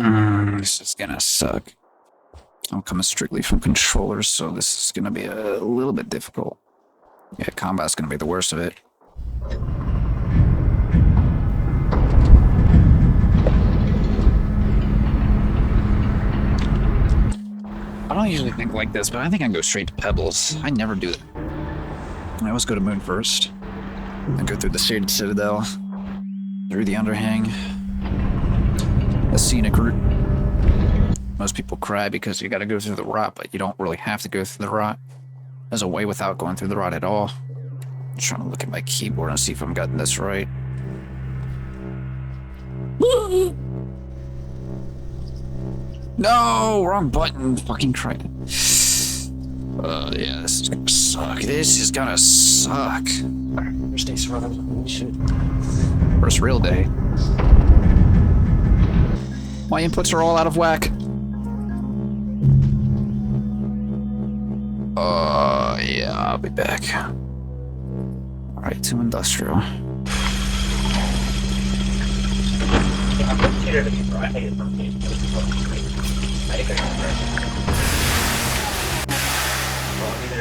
This is gonna suck. I'm coming strictly from controllers, so this is gonna be a little bit difficult. Yeah, combat's gonna be the worst of it. I don't usually think like this, but I think I go straight to Pebbles. I never do that. I always go to Moon first, then go through the shaded citadel, through the underhang, the scenic route. Most people cry because you gotta go through the rot, but you don't really have to go through the rot. There's a way without going through the rot at all. I'm trying to look at my keyboard and see if I'm getting this right. No, wrong button. Fucking tried it. Yeah, this is gonna suck. This is gonna suck. First day survival. Holy shit. First real day. My inputs are all out of whack. Yeah, I'll be back. Alright, to industrial. I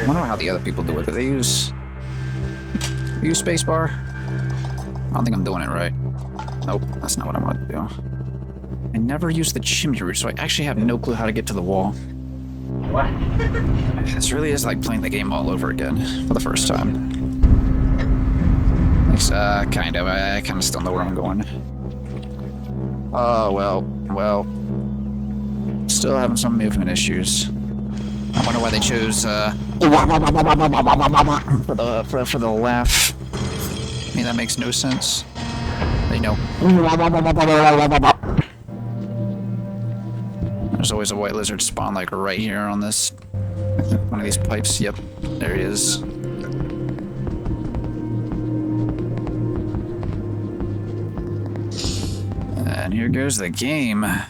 wonder how the other people do it. Do they use spacebar? I don't think I'm doing it right. Nope, that's not what I want to do. I never use the chimney route, so I actually have no clue how to get to the wall. What? This really is like playing the game all over again for the first time. Kind of. I kind of still know where I'm going. Oh, well. Still having some movement issues. I wonder why they chose, for the laugh. I mean, that makes no sense. They know. There's always a white lizard spawn, like, right here on this. One of these pipes. Yep, there he is. And here goes the game. I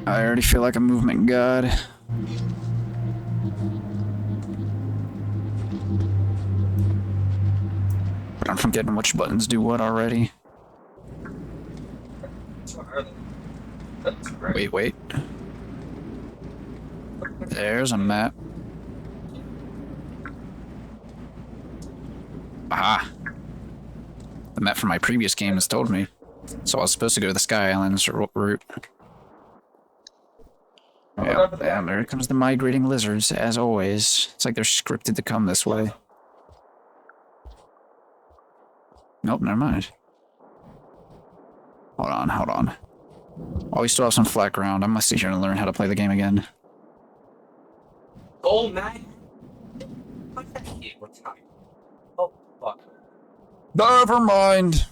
already feel like a movement god. But I'm forgetting which buttons do what already. Wait. There's a map. Aha! The map from my previous game has told me. So I was supposed to go to the Sky Islands route. Yeah, there comes the migrating lizards, as always. It's like they're scripted to come this way. Nope, never mind. Hold on. Oh, we still have some flat ground. I must sit here and learn how to play the game again. Gold man? What's that here? What's that? Oh, fuck. Never mind.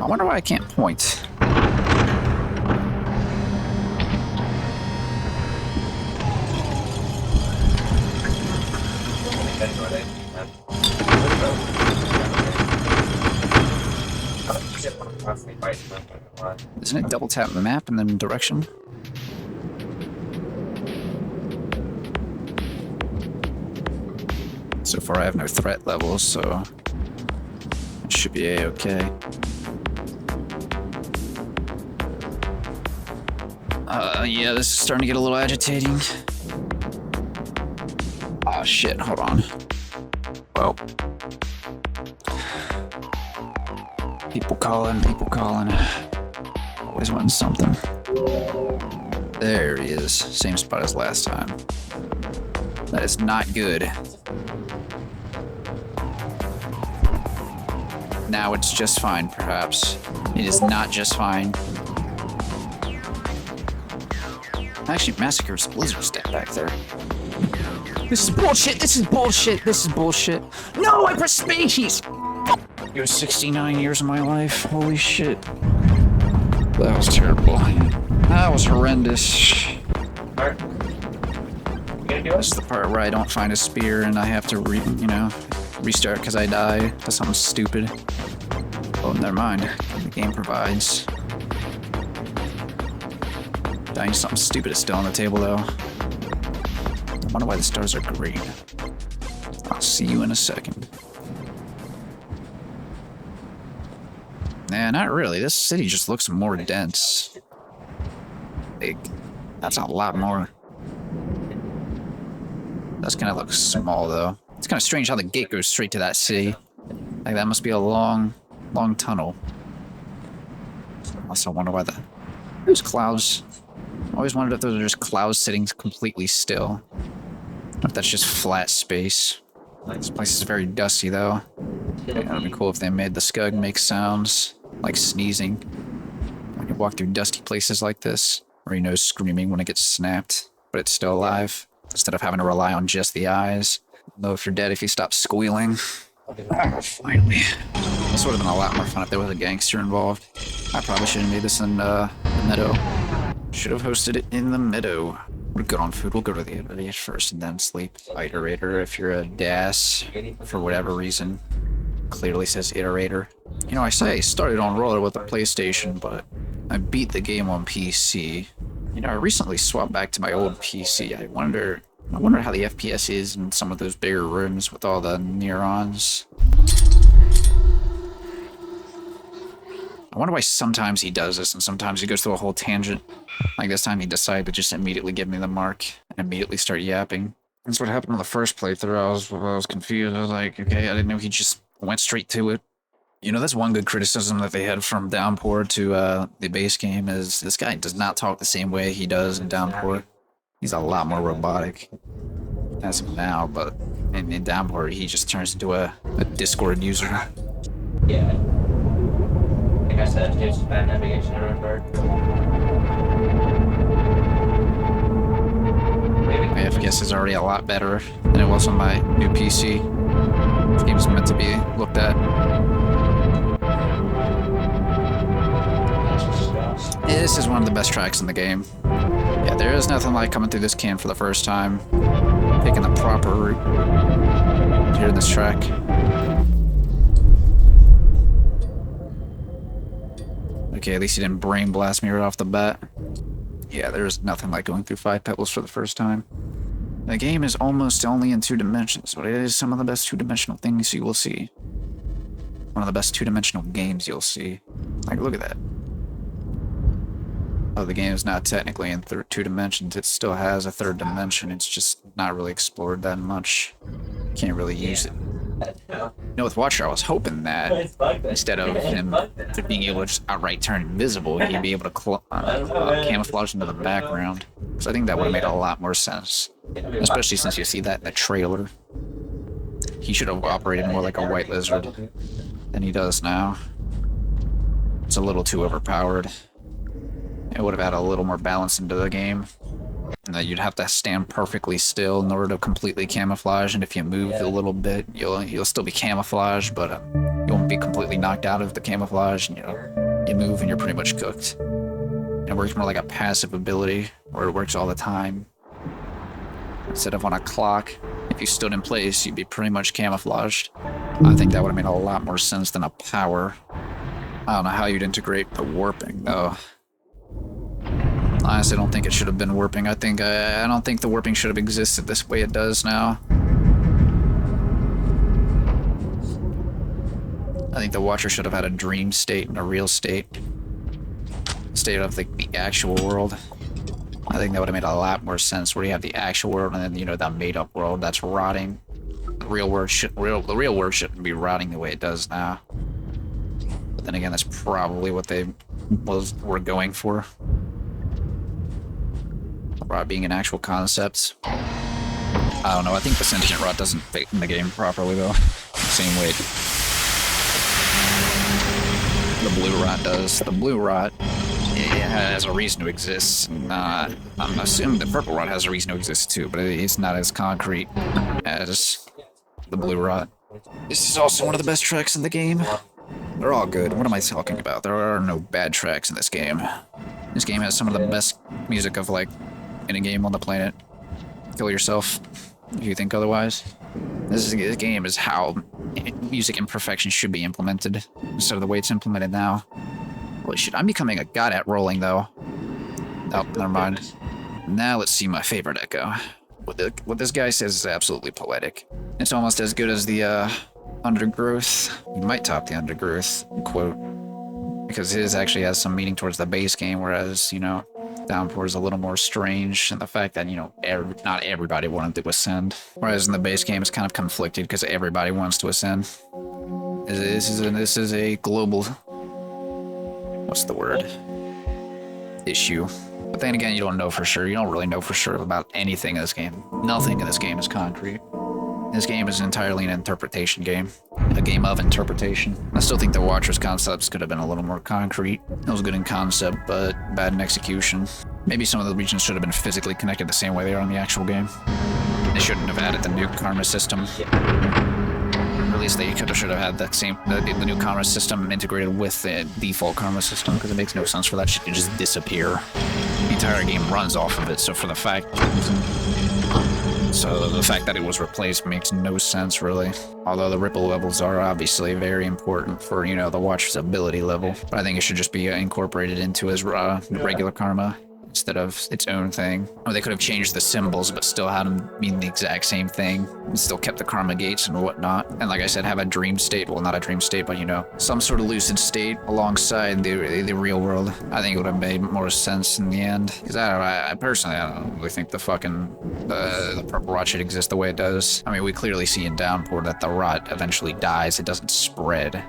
I wonder why I can't point. Isn't it double tap the map and then direction? So far I have no threat levels, so it should be a-okay. Yeah, this is starting to get a little agitating. Oh shit, hold on. Well. People calling. Always wanting something. There he is. Same spot as last time. That is not good. Now it's just fine, perhaps. It is not just fine. Actually, massacres Blizzard step back there. This is bullshit. No, I pressed space! It was 69 years of my life. Holy shit. That was terrible. That was horrendous. Alright. You gonna do This is the part where I don't find a spear and I have to restart because I die to something stupid. Oh, never mind. The game provides. Dying to something stupid is still on the table, though. I wonder why the stars are green. I'll see you in a second. Nah, not really. This city just looks more dense. Big. That's a lot more. That's kind of looks small, though. It's kind of strange how the gate goes straight to that city. Like, that must be a long tunnel. I also wonder why those clouds... I always wondered if those are just clouds sitting completely still. Or if that's just flat space. This place is very dusty, though. It would be cool if they made the scug make sounds, like sneezing. When you walk through dusty places like this, or you know, screaming when it gets snapped, but it's still alive, instead of having to rely on just the eyes. Know if you're dead if you stop squealing. Finally. This would have been a lot more fun if there was a gangster involved. I probably should have made this in the meadow. Should have hosted it in the meadow. We're good on food. We'll go to the iterator first and then sleep. Iterator, if you're a DAS, for whatever reason, clearly says iterator. You know, I say I started on roller with the PlayStation, but I beat the game on PC. You know, I recently swapped back to my old PC. I wonder how the FPS is in some of those bigger rooms with all the neurons. I wonder why sometimes he does this and sometimes he goes through a whole tangent. Like this time he decided to just immediately give me the mark and immediately start yapping. That's what happened on the first playthrough. I was confused. I was like, okay, I didn't know he just went straight to it. You know, that's one good criticism that they had from Downpour to the base game is this guy does not talk the same way he does in Downpour. He's a lot more robotic as of now, but in Downpour he just turns into a Discord user. Yeah. Like I said, it's bad navigation, I remember. My FPS is already a lot better than it was on my new PC. This game's meant to be looked at. This is one of the best tracks in the game. Yeah, there is nothing like coming through this can for the first time, taking the proper route. Hear this track. Okay, at least he didn't brain blast me right off the bat. Yeah, there's nothing like going through 5 pebbles for the first time. The game is almost only in 2 dimensions, but it is some of the best 2-dimensional things you will see. One of the best 2-dimensional games you'll see. Like, look at that. Oh, the game is not technically in 2 dimensions. It still has a 3rd dimension. It's just not really explored that much. Can't really use it. You know, with Watcher, I was hoping that instead of him being able to just outright turn invisible, he'd be able to camouflage into the background. Because I think that would have made a lot more sense. Especially since you see that in the trailer. He should have operated more like a white lizard than he does now. It's a little too overpowered. It would have had a little more balance into the game. And that you'd have to stand perfectly still in order to completely camouflage, and if you move a little bit, you'll still be camouflaged, but you won't be completely knocked out of the camouflage, and you move and you're pretty much cooked. It works more like a passive ability, where it works all the time. Instead of on a clock, if you stood in place, you'd be pretty much camouflaged. I think that would have made a lot more sense than a power. I don't know how you'd integrate the warping, though. Honestly, I don't think it should have been warping. I don't think the warping should have existed this way it does now. I think the Watcher should have had a dream state and a real state. State of the actual world. I think that would have made a lot more sense where you have the actual world and then, you know, that made-up world that's rotting. The real world shouldn't be rotting the way it does now. But then again, that's probably what they were going for. Rot being an actual concept. I don't know, I think the sentient rot doesn't fit in the game properly though. Same way the blue rot does. The blue rot, it has a reason to exist. I'm assuming the purple rot has a reason to exist too, but it's not as concrete as the blue rot. This is also one of the best tracks in the game. They're all good. What am I talking about? There are no bad tracks in this game. This game has some of the best music of, like, any game on the planet. Kill yourself if you think otherwise. This game is how music imperfection should be implemented, instead of the way it's implemented now. Holy shit, I'm becoming a god at rolling, though. Oh, never mind. Now let's see my favorite echo. What this guy says is absolutely poetic. It's almost as good as the, Undergrowth. You might top the Undergrowth quote. because his actually has some meaning towards the base game, whereas, you know, Downpour is a little more strange, and the fact that, you know, not everybody wanted to ascend. Whereas in the base game, it's kind of conflicted because everybody wants to ascend. This is a global, what's the word, issue. But then again, you don't know for sure. You don't really know for sure about anything in this game. Nothing in this game is concrete. This game is entirely an interpretation game. A game of interpretation. I still think the Watcher's concepts could have been a little more concrete. It was good in concept, but bad in execution. Maybe some of the regions should have been physically connected the same way they are in the actual game. They shouldn't have added the new karma system. Or at least they should have had that same the new karma system integrated with the default karma system, because it makes no sense for that shit to just disappear. The entire game runs off of it, so the fact that it was replaced makes no sense, really. Although the ripple levels are obviously very important for, you know, the Watcher's ability level. But I think it should just be incorporated into as regular karma instead of its own thing. Or they could have changed the symbols but still had them mean the exact same thing and still kept the karma gates and whatnot. And like I said, have a dream state. Well, not a dream state, but, you know, some sort of lucid state alongside the real world. I think it would have made more sense in the end. Because I personally, I don't really think the purple rot should exist the way it does. I mean, we clearly see in Downpour that the rot eventually dies. It doesn't spread.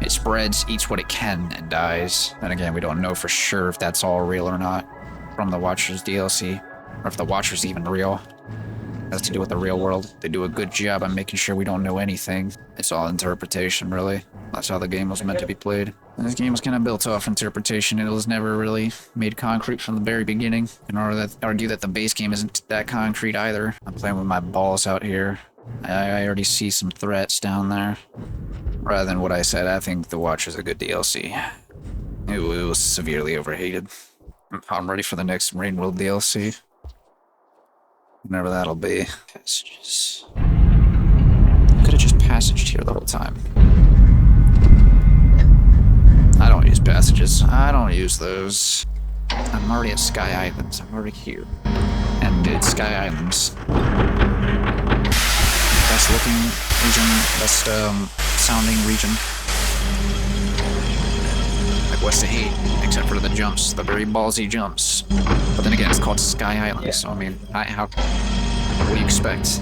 It spreads, eats what it can, and dies. And again, we don't know for sure if that's all real or not from the Watcher's DLC, or if the Watcher's even real. It has to do with the real world. They do a good job on making sure we don't know anything. It's all interpretation, really. That's how the game was meant to be played. And this game was kind of built off interpretation. It was never really made concrete from the very beginning. In order to argue that the base game isn't that concrete either. I'm playing with my balls out here. I already see some threats down there. Rather than what I said, I think The Watcher's a good DLC. It was severely overhated. I'm ready for the next Rain World DLC. Whenever that'll be. Passages. Could have just passaged here the whole time. I don't use passages. I don't use those. I'm already at Sky Islands. I'm already here. And it's Sky Islands. Best looking region, best sounding region. Like West of Hate, except for the jumps, the very ballsy jumps. But then again, it's called Sky Island, so I mean, what do you expect?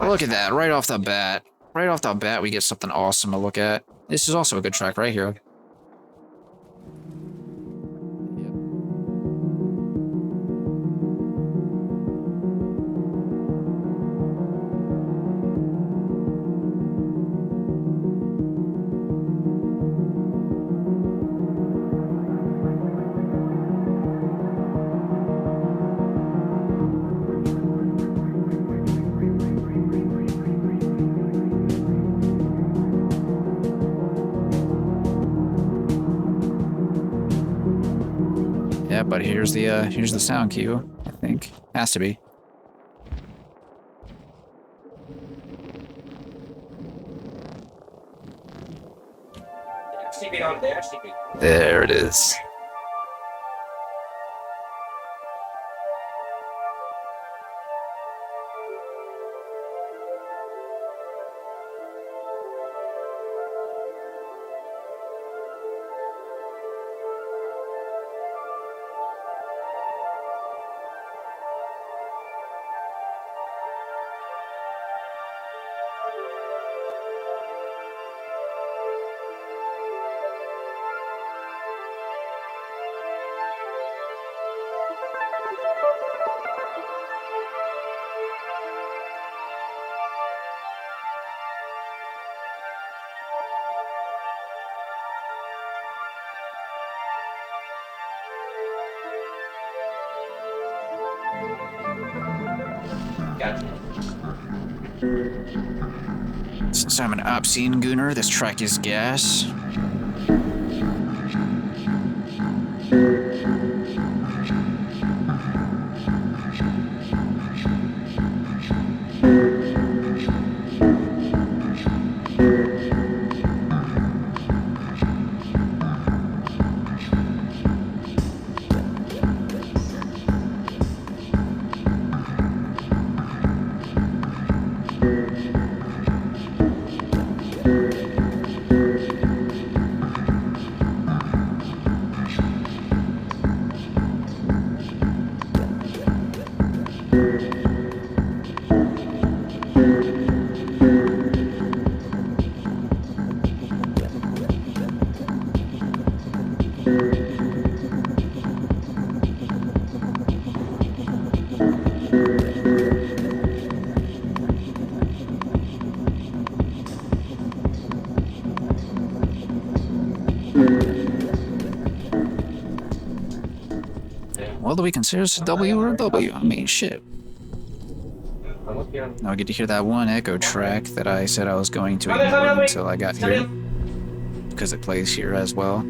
Look at that, right off the bat. Right off the bat, we get something awesome to look at. This is also a good track right here. Yeah, but here's the sound cue, I think. Has to be. There it is. Since I'm an obscene gooner, this track is gas. What do we consider a W or a W? I mean, shit. Now I get to hear that one echo track that I said I was going to ignore until I got here. Because it plays here as well.